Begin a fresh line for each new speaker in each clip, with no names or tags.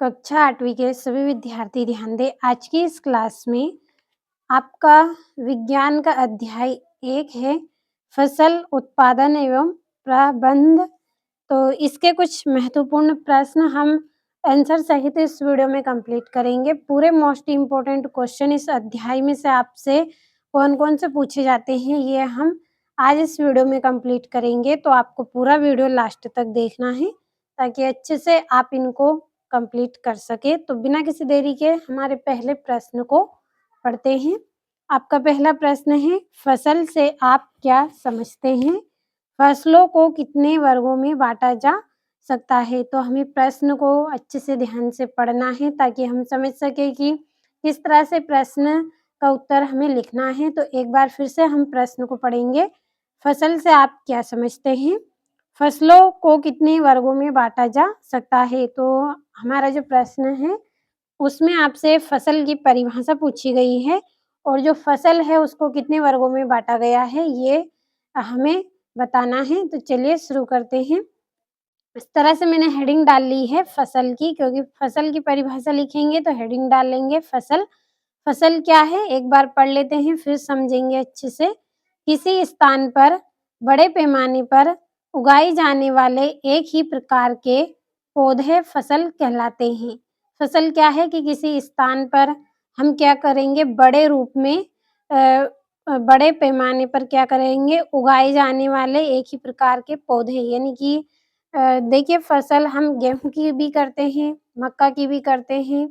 कक्षा 8वीं के सभी विद्यार्थी ध्यान दें। आज की इस क्लास में आपका विज्ञान का अध्याय 1 है, फसल उत्पादन एवं प्रबंध। तो इसके कुछ महत्वपूर्ण प्रश्न हम आंसर सहित इस वीडियो में कंप्लीट करेंगे। पूरे मोस्ट इम्पोर्टेंट क्वेश्चन इस अध्याय में से आपसे कौन-कौन से पूछे जाते हैं, ये हम आज इस वीडियो में कंप्लीट करेंगे। तो आपको पूरा वीडियो लास्ट तक देखना है ताकि अच्छे से आप इनको कंप्लीट कर सके। तो बिना किसी देरी के हमारे पहले प्रश्न को पढ़ते हैं। आपका पहला प्रश्न है, फसल से आप क्या समझते हैं? फसलों को कितने वर्गों में बांटा जा सकता है? तो हमें प्रश्न को अच्छे से ध्यान से पढ़ना है ताकि हम समझ सकें कि किस तरह से प्रश्न का उत्तर हमें लिखना है। तो एक बार फिर से हम प्रश्न को पढ़ेंगे। फसल से आप क्या समझते हैं? फसलों को कितने वर्गों में बांटा जा सकता है? तो हमारा जो प्रश्न है उसमें आपसे फसल की परिभाषा पूछी गई है और जो फसल है उसको कितने वर्गों में बांटा गया है ये हमें बताना है। तो चलिए शुरू करते हैं। इस तरह से मैंने हेडिंग डाल ली है फसल की, क्योंकि फसल की परिभाषा लिखेंगे तो हेडिंग डाल लेंगे फसल। फसल क्या है एक बार पढ़ लेते हैं फिर समझेंगे अच्छे से। किसी स्थान पर बड़े पैमाने पर उगाए जाने वाले एक ही प्रकार के पौधे फसल कहलाते हैं। फसल क्या है कि किसी स्थान पर हम क्या करेंगे, बड़े रूप में बड़े पैमाने पर क्या करेंगे, उगाए जाने वाले एक ही प्रकार के पौधे, यानी कि देखिए फसल हम गेहूँ की भी करते हैं, मक्का की भी करते हैं,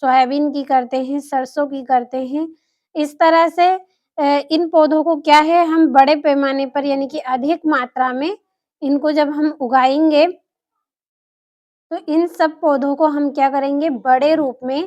सोयाबीन की करते हैं, सरसों की करते हैं। इस तरह से इन पौधों को क्या है हम बड़े पैमाने पर यानी कि अधिक मात्रा में इनको जब हम उगाएँगे तो इन सब पौधों को हम क्या करेंगे, बड़े रूप में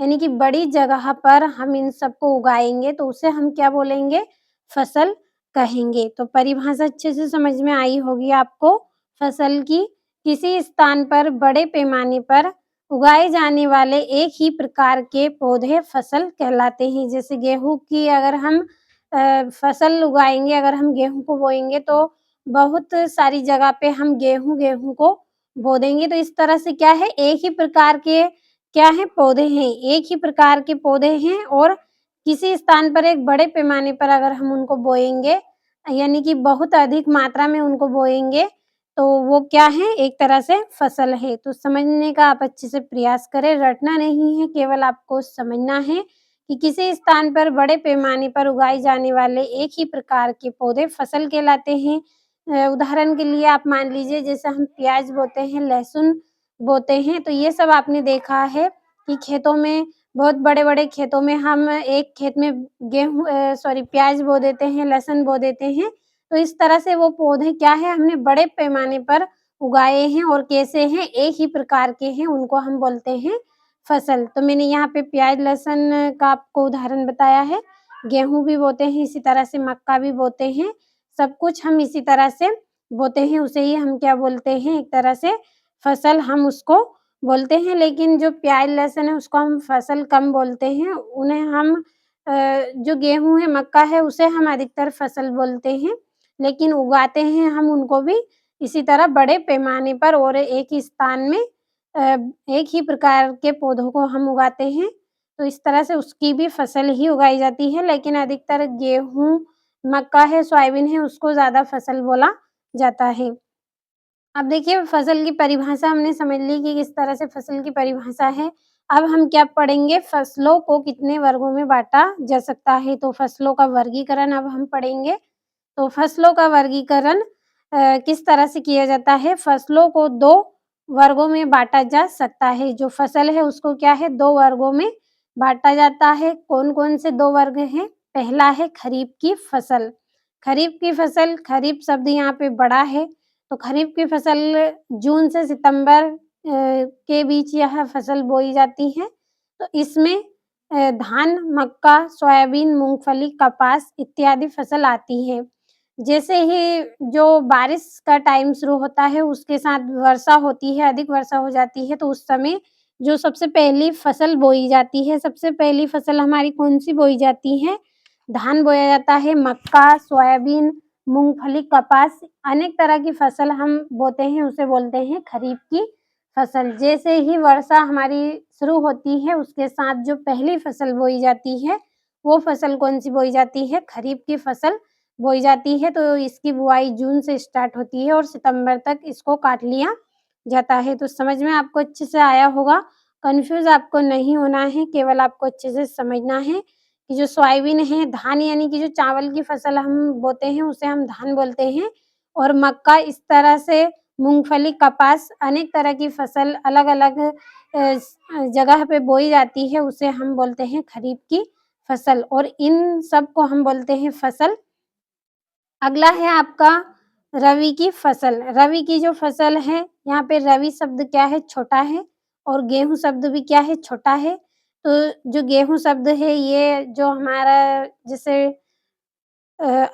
यानी कि बड़ी जगह पर हम इन सबको उगाएँगे तो उसे हम क्या बोलेंगे, फसल कहेंगे। तो परिभाषा अच्छे से समझ में आई होगी आपको फसल की। किसी स्थान पर बड़े पैमाने पर उगाए जाने वाले एक ही प्रकार के पौधे फसल कहलाते हैं। जैसे गेहूँ की अगर हम फसल उगाएँगे, अगर हम गेहूँ को बोएँगे तो बहुत सारी जगह पे हम गेहूँ को बो देंगे। तो इस तरह से क्या है, एक ही प्रकार के क्या है पौधे हैं, एक ही प्रकार के पौधे हैं और किसी स्थान पर एक बड़े पैमाने पर अगर हम उनको बोएँगे यानी कि बहुत अधिक मात्रा में उनको बोएँगे तो वो क्या है, एक तरह से फसल है। तो समझने का आप अच्छे से प्रयास करें, रटना नहीं है, केवल आपको समझना है कि किसी स्थान पर बड़े पैमाने पर उगाए जाने वाले एक ही प्रकार के पौधे फसल कहलाते हैं। उदाहरण के लिए आप मान लीजिए जैसे हम प्याज बोते हैं, लहसुन बोते हैं, तो ये सब आपने देखा है कि खेतों में बहुत बड़े-बड़े खेतों में हम एक खेत में प्याज बो देते हैं, लहसुन बो देते हैं। तो इस तरह से वो पौधे क्या है हमने बड़े पैमाने पर उगाए हैं और कैसे हैं, एक ही प्रकार के हैं, उनको हम बोलते हैं फसल। तो मैंने यहाँ पे प्याज, लहसुन का आपको उदाहरण बताया है। गेहूँ भी बोते हैं, इसी तरह से मक्का भी बोते हैं। सब कुछ हम इसी तरह से बोते हैं, उसे ही हम क्या बोलते हैं, एक तरह से फसल हम उसको बोलते हैं। लेकिन जो प्याज, लहसुन है उसको हम फसल कम बोलते हैं। उन्हें हम जो गेहूँ है, मक्का है उसे हम अधिकतर फसल बोलते हैं। लेकिन उगाते हैं हम उनको भी इसी तरह बड़े पैमाने पर और एक ही स्थान में एक ही प्रकार के पौधों को हम उगाते हैं। तो इस तरह से उसकी भी फसल ही उगाई जाती है, लेकिन अधिकतर गेहूँ, मक्का है, सोयाबीन है, उसको ज़्यादा फसल बोला जाता है। अब देखिए फसल की परिभाषा हमने समझ ली कि किस तरह से फसल की परिभाषा है। अब हम क्या पढ़ेंगे, फसलों को कितने वर्गों में बाँटा जा सकता है। तो फसलों का वर्गीकरण अब हम पढ़ेंगे। तो फसलों का वर्गीकरण किस तरह से किया जाता है, फसलों को 2 वर्गों में बाँटा जा सकता है। जो फसल है उसको क्या है 2 वर्गों में बाँटा जाता है। कौन-कौन से 2 वर्ग हैं? पहला है खरीफ की फसल। खरीफ की फसल, खरीफ शब्द यहाँ पे बड़ा है, तो खरीफ की फसल जून से सितंबर के बीच यह फसल बोई जाती है। तो इसमें धान, मक्का, सोयाबीन, मूँगफली, कपास इत्यादि फसल आती है। जैसे ही जो बारिश का टाइम शुरू होता है, उसके साथ वर्षा होती है, अधिक वर्षा हो जाती है, तो उस समय जो सबसे पहली फसल बोई जाती है, सबसे पहली फसल हमारी कौन-सी बोई जाती है? धान बोया जाता है, मक्का, सोयाबीन, मूँगफली, कपास, अनेक तरह की फसल हम बोते हैं, उसे बोलते हैं खरीफ की फसल। जैसे ही वर्षा हमारी शुरू होती है उसके साथ जो पहली फसल बोई जाती है, वो फसल कौन-सी बोई जाती है? खरीफ की फसल बोई जाती है। तो इसकी बुआई जून से स्टार्ट होती है और सितंबर तक इसको काट लिया जाता है। तो समझ में आपको अच्छे से आया होगा, कन्फ्यूज़ आपको नहीं होना है, केवल आपको अच्छे से समझना है कि जो सोयाबीन है, धान यानी कि जो चावल की फसल हम बोते हैं, उसे हम धान बोलते हैं और मक्का इस तरह से मूँगफली, कपास अनेक तरह की फसल अलग-अलग जगह पे बोई जाती है, उसे हम बोलते हैं खरीफ की फसल और इन सब को हम बोलते हैं फसल। अगला है आपका रबी की फसल। रबी की जो फसल है, यहाँ पे रबी शब्द क्या है? छोटा है और गेहूँ शब्द भी क्या है? छोटा है। तो जो गेहूँ शब्द है, ये जो हमारा जैसे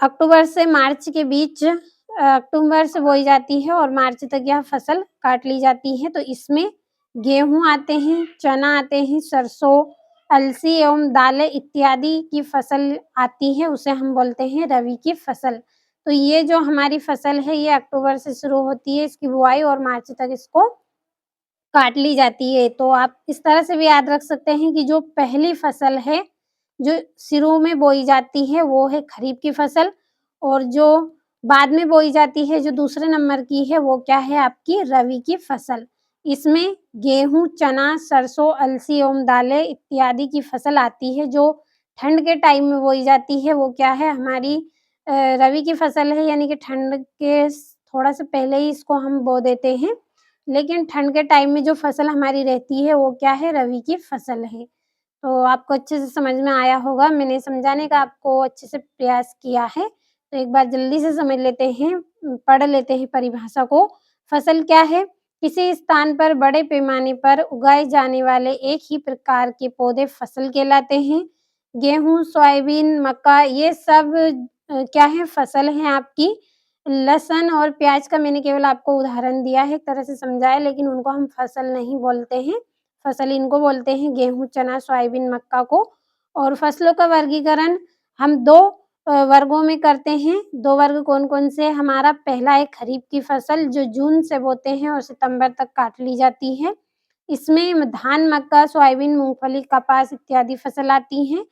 अक्टूबर से मार्च के बीच अक्टूबर से बोई जाती है और मार्च तक यह फसल काट ली जाती है। तो इसमें गेहूँ आते हैं, चना आते हैं, सरसों, अलसी एवं दालें इत्यादि की फसल आती है, उसे हम बोलते हैं रबी की फसल। तो ये जो हमारी फसल है, ये अक्टूबर से शुरू होती है इसकी बुआई और मार्च तक इसको काट ली जाती है। तो आप इस तरह से भी याद रख सकते हैं कि जो पहली फसल है, जो शुरू में बोई जाती है, वो है खरीफ की फसल और जो बाद में बोई जाती है, जो दूसरे नंबर की है, वो क्या है आपकी रबी की फसल। इसमें गेहूँ, चना, सरसों, अलसी एवं दालें इत्यादि की फसल आती है, जो ठंड के टाइम में बोई जाती है, वो क्या है हमारी रबी की फसल है, यानी कि ठंड के थोड़ा सा पहले ही इसको हम बो देते हैं। लेकिन ठंड के टाइम में जो फसल हमारी रहती है, वो क्या है? रबी की फसल है। तो आपको अच्छे से समझ में आया होगा, मैंने समझाने का आपको अच्छे से प्रयास किया है। तो एक बार जल्दी से समझ लेते हैं, पढ़ लेते हैं परिभाषा को। फसल क्या है? किसी स्थान पर बड़े पैमाने पर उगाए जाने वाले एक ही प्रकार के पौधे फसल कहलाते हैं। गेहूँ, सोयाबीन, मक्का ये सब क्या है? फसल हैं आपकी। लहसुन और प्याज का मैंने केवल आपको उदाहरण दिया है, एक तरह से समझाया, लेकिन उनको हम फसल नहीं बोलते हैं। फसल इनको बोलते हैं गेहूँ, चना, सोयाबीन, मक्का को। और फसलों का वर्गीकरण हम 2 वर्गों में करते हैं। 2 वर्ग कौन-कौन से? हमारा पहला है खरीफ की फसल जो जून से बोते हैं और सितंबर तक काट ली जाती है। इसमें धान, मक्का, सोयाबीन, मूँगफली, कपास इत्यादि फसल आती हैं।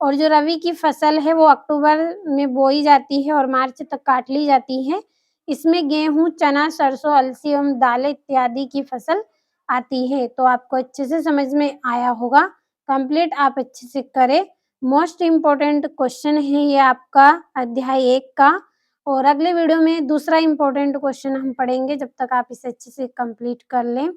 और जो रबी की फसल है वो अक्टूबर में बोई जाती है और मार्च तक काट ली जाती है। इसमें गेहूँ, चना, सरसों, अलसी एवं दालें इत्यादि की फसल आती है। तो आपको अच्छे से समझ में आया होगा। कंप्लीट आप अच्छे से करें। मोस्ट इम्पोर्टेंट क्वेश्चन है ये आपका अध्याय 1 का और अगले वीडियो में दूसरा इम्पोर्टेंट क्वेश्चन हम पढ़ेंगे। जब तक आप इसे अच्छे से कंप्लीट कर लें।